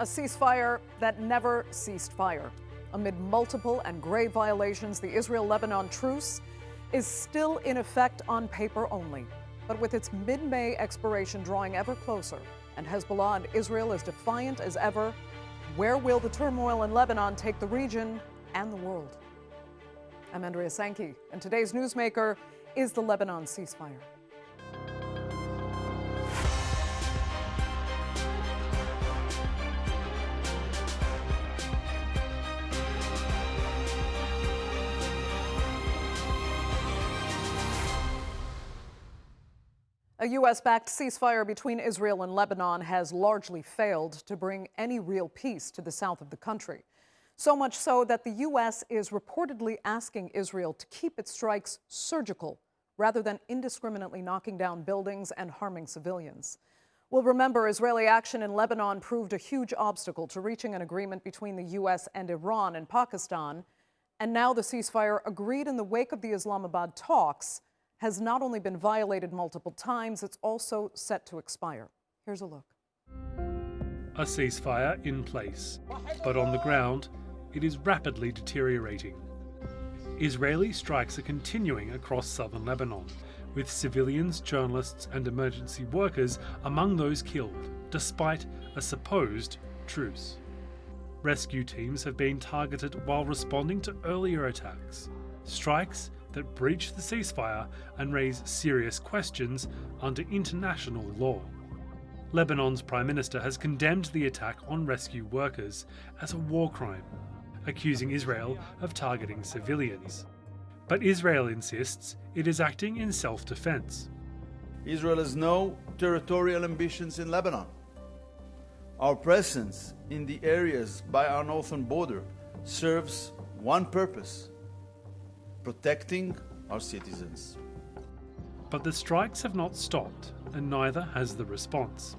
a ceasefire that never ceased fire. Amid multiple and grave violations, the Israel-Lebanon truce is still in effect on paper only. But with its mid-May expiration drawing ever closer, and Hezbollah and Israel as defiant as ever, where will the turmoil in Lebanon take the region and the world? I'm Andrea Sankey, and today's newsmaker is the Lebanon ceasefire. A U.S.-backed ceasefire between Israel and Lebanon has largely failed to bring any real peace to the south of the country. So much so that the U.S. is reportedly asking Israel to keep its strikes surgical rather than indiscriminately knocking down buildings and harming civilians. We'll remember Israeli action in Lebanon proved a huge obstacle to reaching an agreement between the U.S. and Iran and Pakistan. And now the ceasefire, agreed in the wake of the Islamabad talks, has not only been violated multiple times, it's also set to expire. Here's a look. A ceasefire in place, but on the ground, it is rapidly deteriorating. Israeli strikes are continuing across southern Lebanon, with civilians, journalists, and emergency workers among those killed, despite a supposed truce. Rescue teams have been targeted while responding to earlier attacks, strikes that breach the ceasefire and raise serious questions under international law. Lebanon's Prime Minister has condemned the attack on rescue workers as a war crime, accusing Israel of targeting civilians. But Israel insists it is acting in self-defense. Israel has no territorial ambitions in Lebanon. Our presence in the areas by our northern border serves one purpose: protecting our citizens. But the strikes have not stopped, and neither has the response.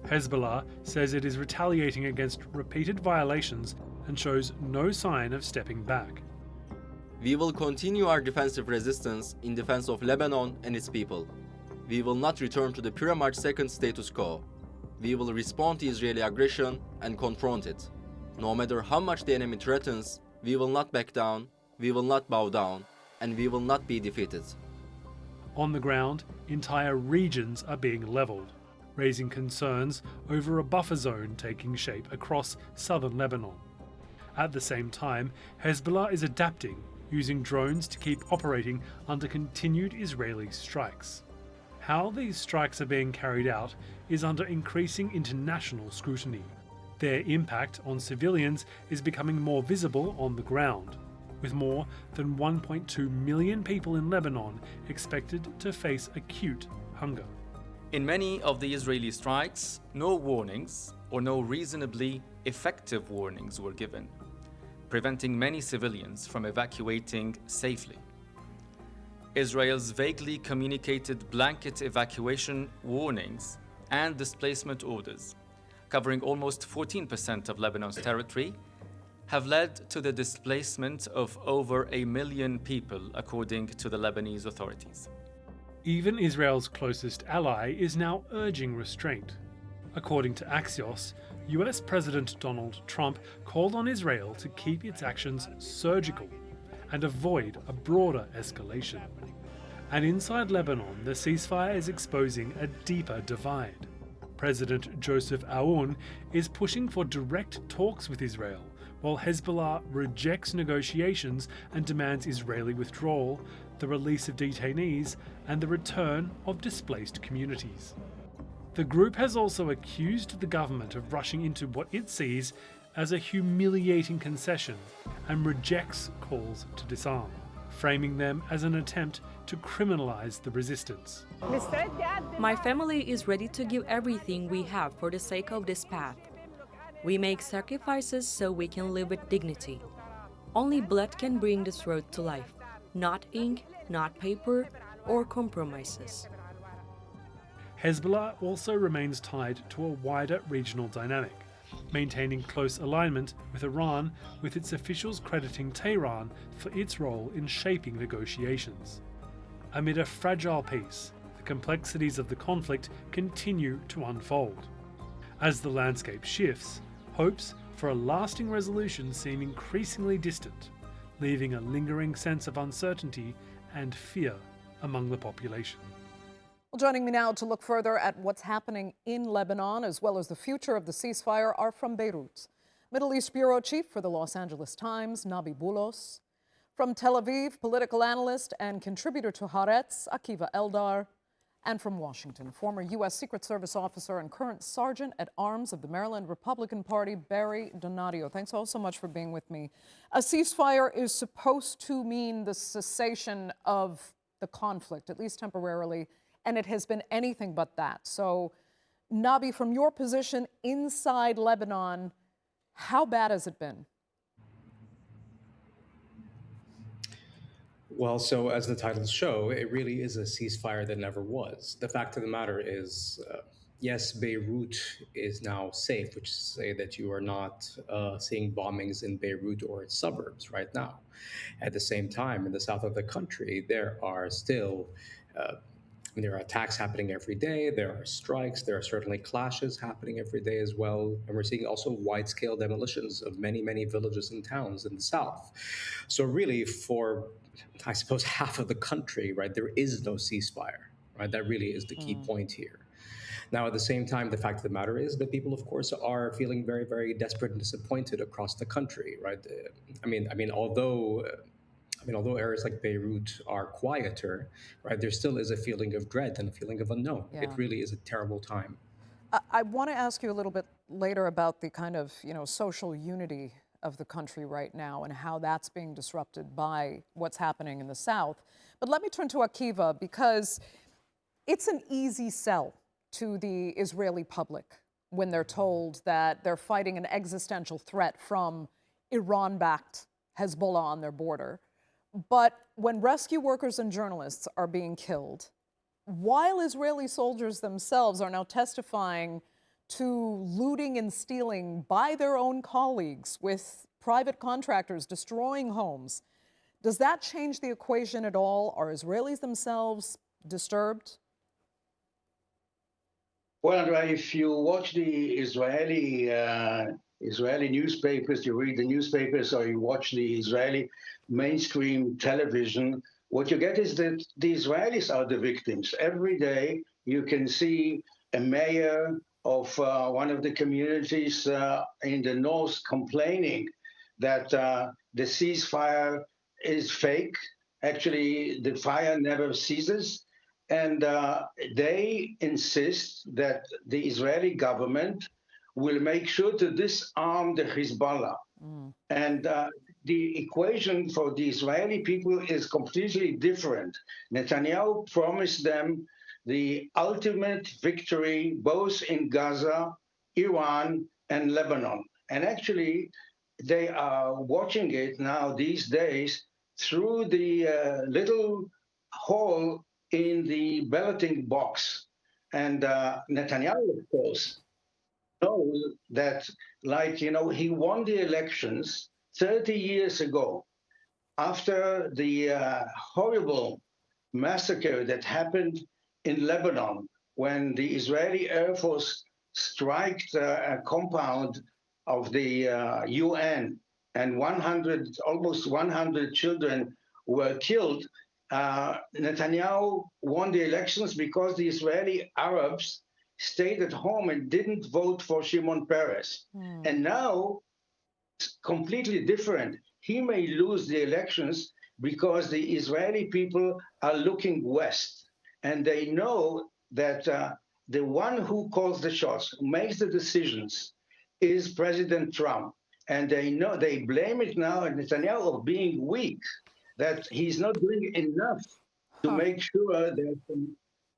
Hezbollah says it is retaliating against repeated violations and shows no sign of stepping back. We will continue our defensive resistance in defense of Lebanon and its people. We will not return to the pyramid second status quo. We will respond to Israeli aggression and confront it. No matter how much the enemy threatens, we will not back down, we will not bow down, and we will not be defeated. On the ground, entire regions are being leveled, raising concerns over a buffer zone taking shape across southern Lebanon. At the same time, Hezbollah is adapting, using drones to keep operating under continued Israeli strikes. How these strikes are being carried out is under increasing international scrutiny. Their impact on civilians is becoming more visible on the ground, with more than 1.2 million people in Lebanon expected to face acute hunger. In many of the Israeli strikes, no warnings or no reasonably effective warnings were given, preventing many civilians from evacuating safely. Israel's vaguely communicated blanket evacuation warnings and displacement orders, covering almost 14% of Lebanon's territory, have led to the displacement of over 1 million people, according to the Lebanese authorities. Even Israel's closest ally is now urging restraint. According to Axios, US President Donald Trump called on Israel to keep its actions surgical and avoid a broader escalation. And inside Lebanon, the ceasefire is exposing a deeper divide. President Joseph Aoun is pushing for direct talks with Israel, while Hezbollah rejects negotiations and demands Israeli withdrawal, the release of detainees, and the return of displaced communities. The group has also accused the government of rushing into what it sees as a humiliating concession and rejects calls to disarm, framing them as an attempt to criminalize the resistance. My family is ready to give everything we have for the sake of this path. We make sacrifices so we can live with dignity. Only blood can bring this road to life, not ink, not paper, or compromises. Hezbollah also remains tied to a wider regional dynamic, maintaining close alignment with Iran, with its officials crediting Tehran for its role in shaping negotiations. Amid a fragile peace, the complexities of the conflict continue to unfold. As the landscape shifts, hopes for a lasting resolution seem increasingly distant, leaving a lingering sense of uncertainty and fear among the population. Well, joining me now to look further at what's happening in Lebanon, as well as the future of the ceasefire, are from Beirut, Middle East Bureau Chief for the Los Angeles Times, Nabih Bulos. From Tel Aviv, political analyst and contributor to Haaretz, Akiva Eldar. And from Washington, former U.S. Secret Service officer and current Sergeant at Arms of the Maryland Republican Party, Barry Donadio. Thanks all so much for being with me. A ceasefire is supposed to mean the cessation of the conflict, at least temporarily, and it has been anything but that. So, Nabih, from your position inside Lebanon, how bad has it been? Well, so as the titles show, it really is a ceasefire that never was. The fact of the matter is, yes, Beirut is now safe, which is to say that you are not seeing bombings in Beirut or its suburbs right now. At the same time, in the south of the country, there are still there are attacks happening every day. There are strikes. There are certainly clashes happening every day as well. And we're seeing also wide-scale demolitions of many, many villages and towns in the south. So really, for, I suppose, half of the country, right, there is no ceasefire, right? That really is the key point here. Now, at the same time, the fact of the matter is that people, of course, are feeling very, very desperate and disappointed across the country, right? Although areas like Beirut are quieter, right, there still is a feeling of dread and a feeling of unknown. Yeah. It really is a terrible time. I want to ask you a little bit later about the kind of, social unity of the country right now and how that's being disrupted by what's happening in the South. But let me turn to Akiva, because it's an easy sell to the Israeli public when they're told that they're fighting an existential threat from Iran-backed Hezbollah on their border. But when rescue workers and journalists are being killed, while Israeli soldiers themselves are now testifying to looting and stealing by their own colleagues, with private contractors destroying homes, does that change the equation at all? Are Israelis themselves disturbed? Well, if you watch the Israeli newspapers, you read the newspapers, or you watch the Israeli mainstream television, what you get is that the Israelis are the victims. Every day you can see a mayor of one of the communities in the north complaining that the ceasefire is fake. Actually, the fire never ceases. And they insist that the Israeli government will make sure to disarm the Hezbollah. And the equation for the Israeli people is completely different. Netanyahu promised them the ultimate victory both in Gaza, Iran, and Lebanon. And actually, they are watching it now these days through the little hole in the balloting box. And Netanyahu, of course, knows that, he won the elections 30 years ago after the horrible massacre that happened in Lebanon when the Israeli Air Force struck a compound of the UN and almost 100 children were killed. Netanyahu won the elections because the Israeli Arabs stayed at home and didn't vote for Shimon Peres. And now it's completely different. He may lose the elections because the Israeli people are looking west. And they know that the one who calls the shots, who makes the decisions, is President Trump. And they blame it now on Netanyahu of being weak, that he's not doing enough to make sure that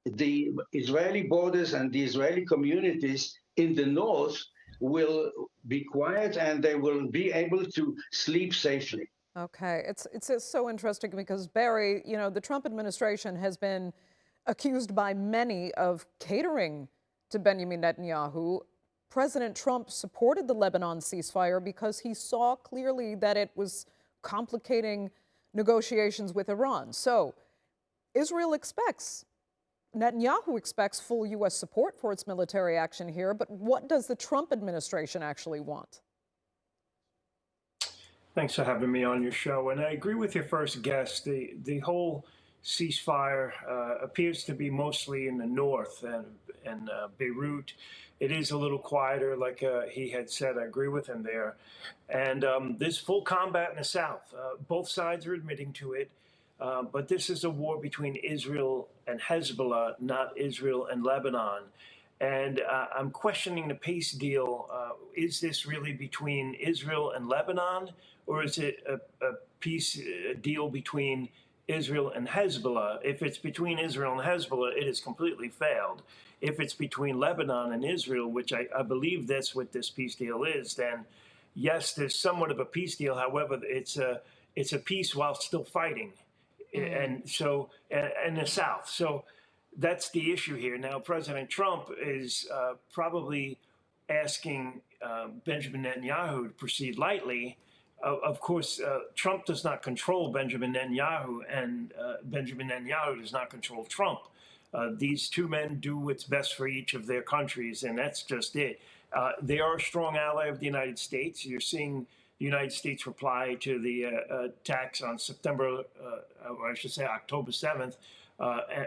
the Israeli borders and the Israeli communities in the north will be quiet and they will be able to sleep safely. Okay, it's so interesting because, Barry, the Trump administration has been accused by many of catering to Benjamin Netanyahu. President Trump supported the Lebanon ceasefire because he saw clearly that it was complicating negotiations with Iran. So Israel expects Netanyahu expects full U.S. support for its military action here, but what does the Trump administration actually want? Thanks for having me on your show. And I agree with your first guest. The whole ceasefire appears to be mostly in the north and Beirut. It is a little quieter, like he had said. I agree with him there. And there's full combat in the south. Both sides are admitting to it. But this is a war between Israel and Hezbollah, not Israel and Lebanon. And I'm questioning the peace deal. Is this really between Israel and Lebanon, or is it a peace deal between Israel and Hezbollah? If it's between Israel and Hezbollah, it has completely failed. If it's between Lebanon and Israel, which I believe that's what this peace deal is, then yes, there's somewhat of a peace deal. However, it's a peace while still fighting. And so, in the South. So that's the issue here. Now, President Trump is probably asking Benjamin Netanyahu to proceed lightly. Of course, Trump does not control Benjamin Netanyahu, and Benjamin Netanyahu does not control Trump. These two men do what's best for each of their countries, and that's just it. They are a strong ally of the United States. You're seeing the United States reply to the attacks on October 7th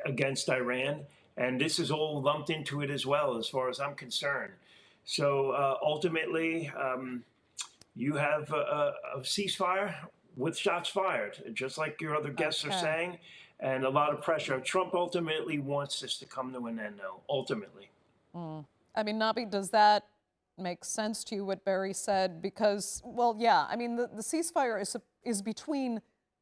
against Iran. And this is all lumped into it as well, as far as I'm concerned. So ultimately, you have a ceasefire with shots fired, just like your other guests are saying, and a lot of pressure. Trump ultimately wants this to come to an end now, ultimately. I mean, Nabih, does that make sense to you what Barry said? Because, well, yeah, I mean, the ceasefire is between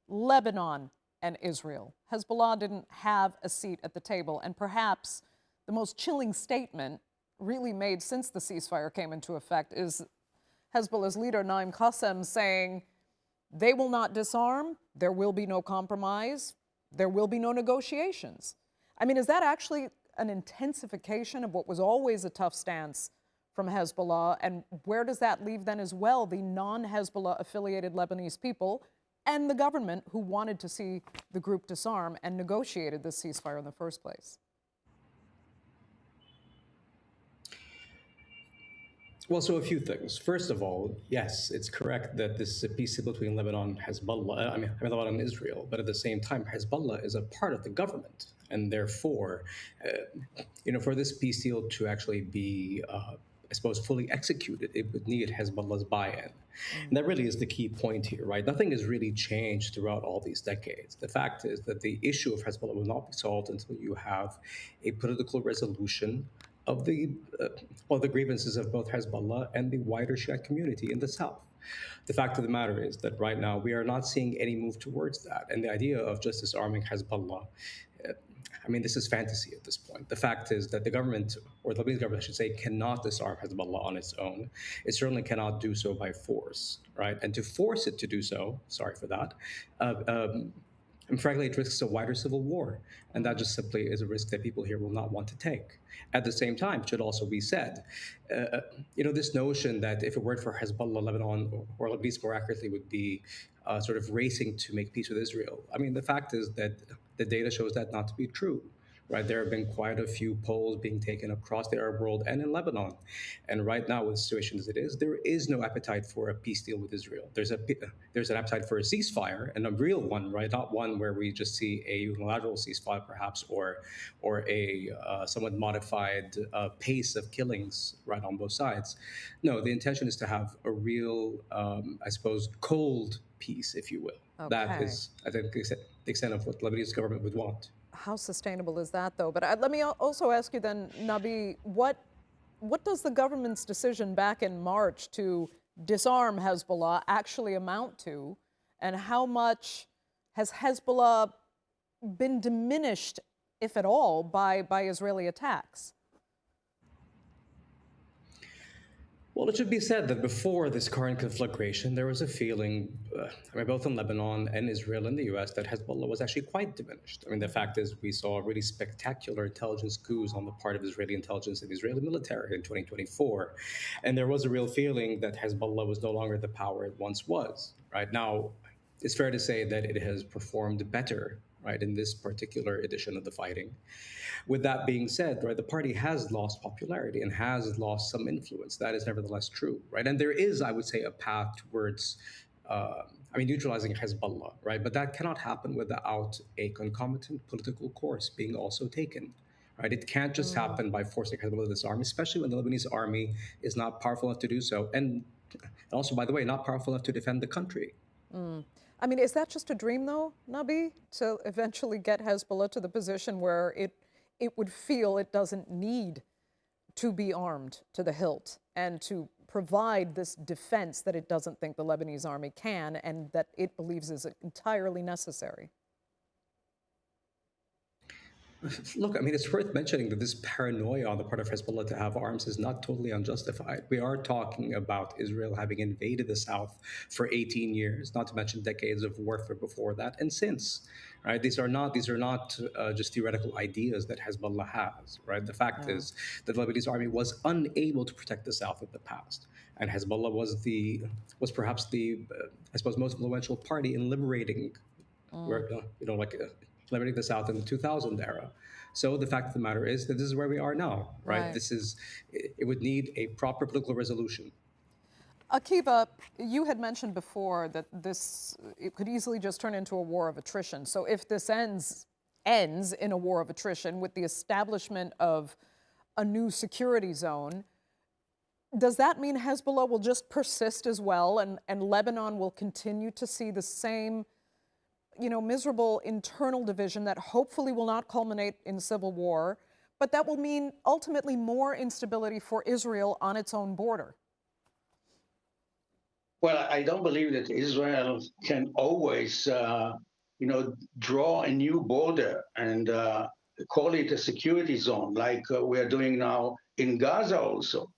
Lebanon and Israel. Hezbollah didn't have a seat at the table, and perhaps the most chilling statement really made since the ceasefire came into effect is Hezbollah's leader, Naim Qassem, saying they will not disarm, there will be no compromise, there will be no negotiations. I mean, is that actually an intensification of what was always a tough stance from Hezbollah? And where does that leave then as well the non-Hezbollah affiliated Lebanese people and the government who wanted to see the group disarm and negotiated this ceasefire in the first place? Well, so a few things. First of all, yes, it's correct that this is a peace deal between Lebanon and Hezbollah, Lebanon and Israel, but at the same time, Hezbollah is a part of the government. And therefore, for this peace deal to actually be, I suppose, fully executed, it would need Hezbollah's buy-in. And that really is the key point here, right? Nothing has really changed throughout all these decades. The fact is that the issue of Hezbollah will not be solved until you have a political resolution of the grievances of both Hezbollah and the wider Shia community in the south. The fact of the matter is that right now we are not seeing any move towards that. And the idea of just disarming Hezbollah, this is fantasy at this point. The fact is that the government, or the Lebanese government, I should say, cannot disarm Hezbollah on its own. It certainly cannot do so by force, right? And to force it to do so, sorry for that, and frankly, it risks a wider civil war. And that just simply is a risk that people here will not want to take. At the same time, it should also be said, this notion that if it weren't for Hezbollah, Lebanon, or Lebanese more accurately, would be sort of racing to make peace with Israel. The fact is that the data shows that not to be true. Right, there have been quite a few polls being taken across the Arab world and in Lebanon. And right now, with the situation as it is, there is no appetite for a peace deal with Israel. There's an appetite for a ceasefire, and a real one, right? Not one where we just see a unilateral ceasefire, perhaps, or a somewhat modified pace of killings, right, on both sides. No, the intention is to have a real, I suppose, cold peace, if you will. Okay. That is, I think, the extent of what the Lebanese government would want. How sustainable is that, though? But let me also ask you then, Nabih, what does the government's decision back in March to disarm Hezbollah actually amount to? And how much has Hezbollah been diminished, if at all, by Israeli attacks? Well, it should be said that before this current conflagration, there was a feeling, both in Lebanon and Israel and the U.S., that Hezbollah was actually quite diminished. The fact is we saw really spectacular intelligence coups on the part of Israeli intelligence and the Israeli military in 2024. And there was a real feeling that Hezbollah was no longer the power it once was. Right now, it's fair to say that it has performed better right, in this particular edition of the fighting. With that being said, right, the party has lost popularity and has lost some influence. That is nevertheless true, right? And there is, I would say, a path towards, neutralizing Hezbollah, right? But that cannot happen without a concomitant political course being also taken. Right? It can't just happen by forcing Hezbollah to disarm, especially when the Lebanese army is not powerful enough to do so. And also, by the way, not powerful enough to defend the country. I mean, is that just a dream, though, Nabih, to eventually get Hezbollah to the position where it would feel it doesn't need to be armed to the hilt and to provide this defense that it doesn't think the Lebanese army can and that it believes is entirely necessary? Look, I mean, it's worth mentioning that this paranoia on the part of Hezbollah to have arms is not totally unjustified. We are talking about Israel having invaded the south for 18 years, not to mention decades of warfare before that and since. Right? These are not just theoretical ideas that Hezbollah has. Right? The fact is that the Lebanese army was unable to protect the south in the past, and Hezbollah was perhaps the most influential party in liberating, liberating the South in the 2000 era. So the fact of the matter is that this is where we are now, right? It would need a proper political resolution. Akiva, you had mentioned before that it could easily just turn into a war of attrition. So if this ends in a war of attrition with the establishment of a new security zone, does that mean Hezbollah will just persist as well and Lebanon will continue to see the same miserable internal division that hopefully will not culminate in civil war, but that will mean ultimately more instability for Israel on its own border? Well, I don't believe that Israel can always, draw a new border and call it a security zone like we're doing now in Gaza also.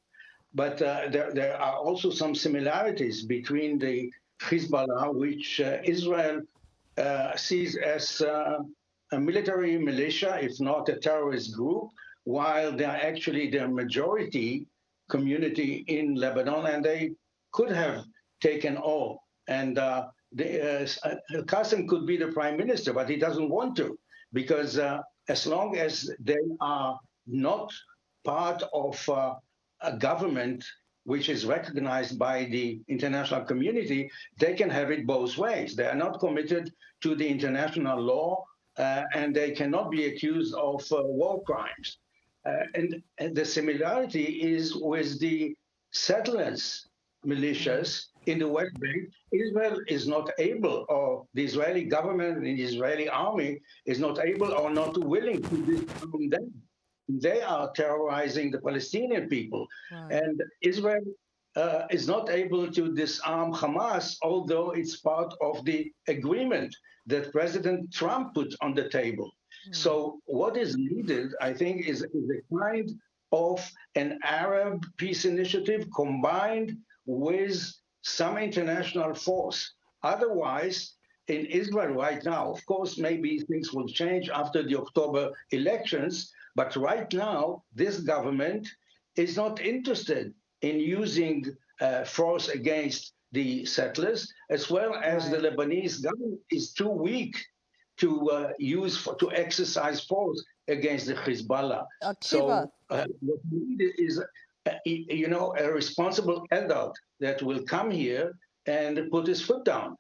But there are also some similarities between the Hezbollah, which Israel sees as a military militia, if not a terrorist group, while they're actually the majority community in Lebanon, and they could have taken all. And Qasem could be the prime minister, but he doesn't want to, because as long as they are not part of a government which is recognized by the international community, they can have it both ways. They are not committed to the international law, and they cannot be accused of war crimes. And the similarity is with the settlers militias in the West Bank. Israel is not able, or the Israeli government and the Israeli army is not able or not willing to disarm them. They are terrorizing the Palestinian people. Right. And Israel is not able to disarm Hamas, although it's part of the agreement that President Trump put on the table. So what is needed, I think, is a kind of an Arab peace initiative combined with some international force. Otherwise, in Israel right now, of course, maybe things will change after the October elections, but right now, this government is not interested in using force against the settlers, as well as the Lebanese government is too weak to exercise force against the Hezbollah. So what we need is, a responsible adult that will come here and put his foot down.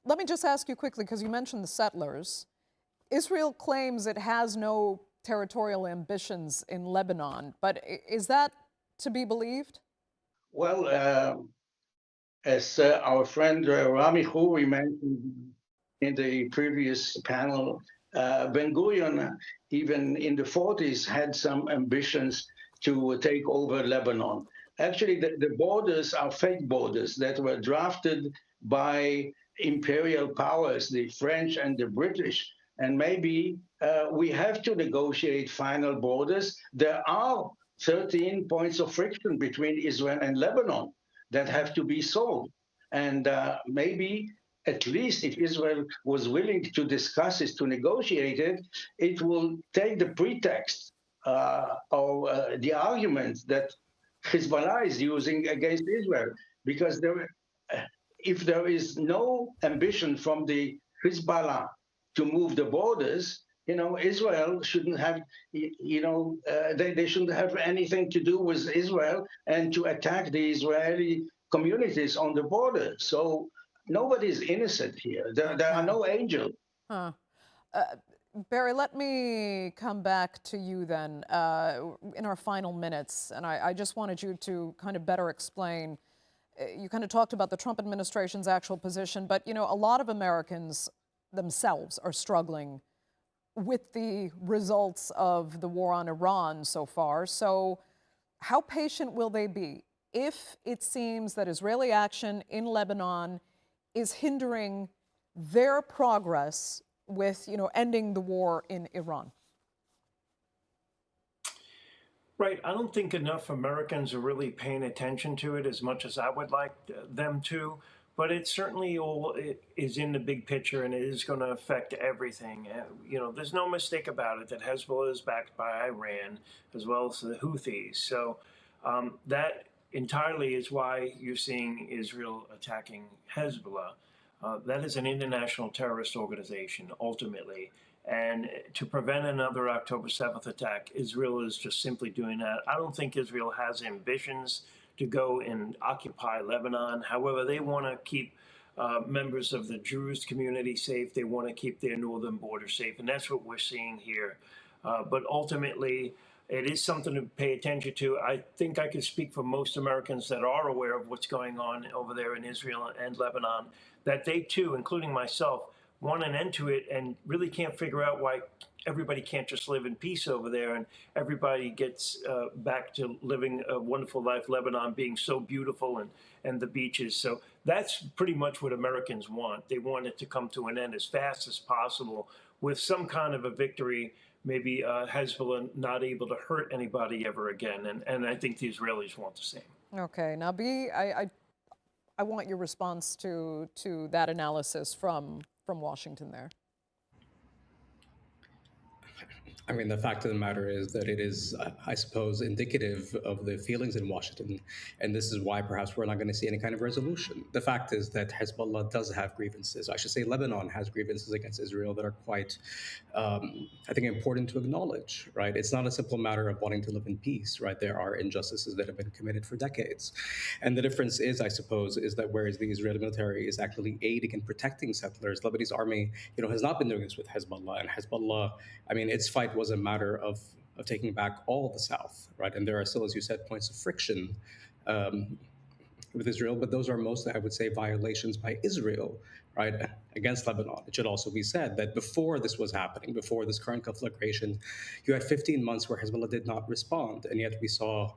Let me just ask you quickly, because you mentioned the settlers. Israel claims it has no territorial ambitions in Lebanon, but is that to be believed? Well, as our friend Rami Khouri mentioned in the previous panel, Ben-Gurion, even in the 40s, had some ambitions to take over Lebanon. Actually, the borders are fake borders that were drafted by imperial powers, the French and the British. And maybe we have to negotiate final borders. There are 13 points of friction between Israel and Lebanon that have to be solved. And maybe, at least if Israel was willing to discuss it, to negotiate it, it will take the pretext or the argument that Hezbollah is using against Israel. Because if there is no ambition from the Hezbollah to move the borders, Israel shouldn't have, they shouldn't have anything to do with Israel and to attack the Israeli communities on the border. So nobody's innocent here. There are no angels. Huh. Barry, let me come back to you then in our final minutes. And I just wanted you to kind of better explain. You kind of talked about the Trump administration's actual position, but, a lot of Americans themselves are struggling with the results of the war on Iran so far. So how patient will they be if it seems that Israeli action in Lebanon is hindering their progress with, ending the war in Iran? Right. I don't think enough Americans are really paying attention to it as much as I would like them to. But it certainly all is in the big picture, and it is going to affect everything. There's no mistake about it that Hezbollah is backed by Iran as well as the Houthis. So that entirely is why you're seeing Israel attacking Hezbollah. That is an international terrorist organization, ultimately. And to prevent another October 7th attack, Israel is just simply doing that. I don't think Israel has ambitions to go and occupy Lebanon. However, they want to keep members of the Jewish community safe. They want to keep their northern border safe. And that's what we're seeing here. But ultimately, it is something to pay attention to. I think I can speak for most Americans that are aware of what's going on over there in Israel and Lebanon, that they too, including myself, want an end to it and really can't figure out why everybody can't just live in peace over there and everybody gets back to living a wonderful life, Lebanon being so beautiful and the beaches. So that's pretty much what Americans want. They want it to come to an end as fast as possible with some kind of a victory, maybe Hezbollah not able to hurt anybody ever again. And I think the Israelis want the same. Okay, Nabih, I want your response to that analysis from Washington there. I mean, the fact of the matter is that it is, I suppose, indicative of the feelings in Washington, and this is why perhaps we're not going to see any kind of resolution. The fact is that Hezbollah does have grievances. I should say Lebanon has grievances against Israel that are quite, I think, important to acknowledge, right? It's not a simple matter of wanting to live in peace, right? There are injustices that have been committed for decades. And the difference is, I suppose, is that whereas the Israeli military is actually aiding and protecting settlers, Lebanese army, has not been doing this with Hezbollah. And Hezbollah, I mean, its fight was a matter of taking back all of the South, right? And there are still, as you said, points of friction with Israel, but those are mostly, I would say, violations by Israel, right, against Lebanon. It should also be said that before this was happening, before this current conflagration, you had 15 months where Hezbollah did not respond, and yet we saw,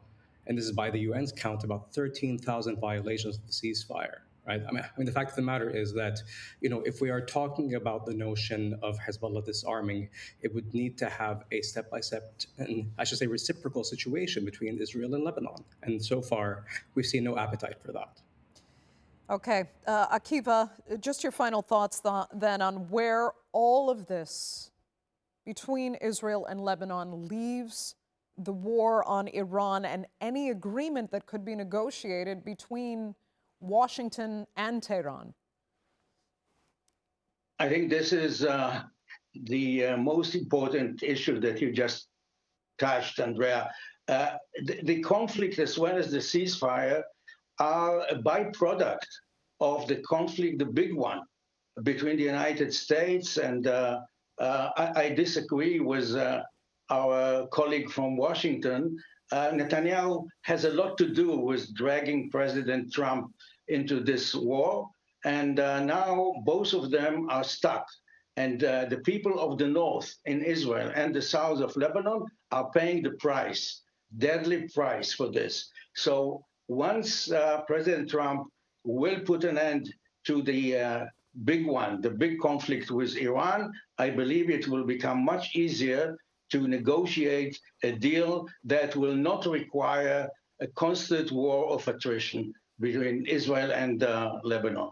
and this is by the UN's count, about 13,000 violations of the ceasefire. Right. I mean, the fact of the matter is that, if we are talking about the notion of Hezbollah disarming, it would need to have a step-by-step, and I should say reciprocal situation between Israel and Lebanon. And so far, we've seen no appetite for that. Okay. Akiva, just your final thoughts then on where all of this between Israel and Lebanon leaves the war on Iran and any agreement that could be negotiated between Washington and Tehran. I think this is the most important issue that you just touched, Andrea. The conflict as well as the ceasefire are a byproduct of the conflict, the big one, between the United States and I disagree with our colleague from Washington. Netanyahu has a lot to do with dragging President Trump into this war. And now both of them are stuck. And the people of the north in Israel and the south of Lebanon are paying the price, deadly price for this. So once President Trump will put an end to the big one, the big conflict with Iran, I believe it will become much easier to negotiate a deal that will not require a constant war of attrition between Israel and Lebanon.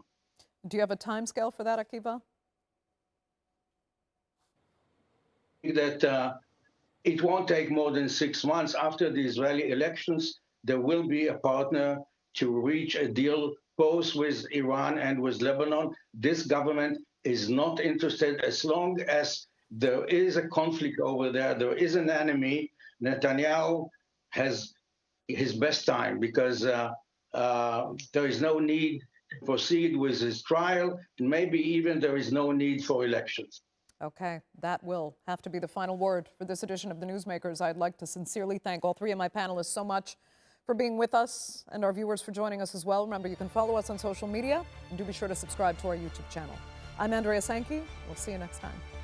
Do you have a timescale for that, Akiva? That it won't take more than 6 months after the Israeli elections. There will be a partner to reach a deal both with Iran and with Lebanon. This government is not interested as long as there is a conflict over there, there is an enemy. Netanyahu has his best time because there is no need to proceed with his trial, and maybe even there is no need for elections. Okay, that will have to be the final word for this edition of the Newsmakers. I'd like to sincerely thank all three of my panelists so much for being with us, and our viewers for joining us as well. Remember, you can follow us on social media, and do be sure to subscribe to our YouTube channel. I'm Andrea Sankey. We'll see you next time.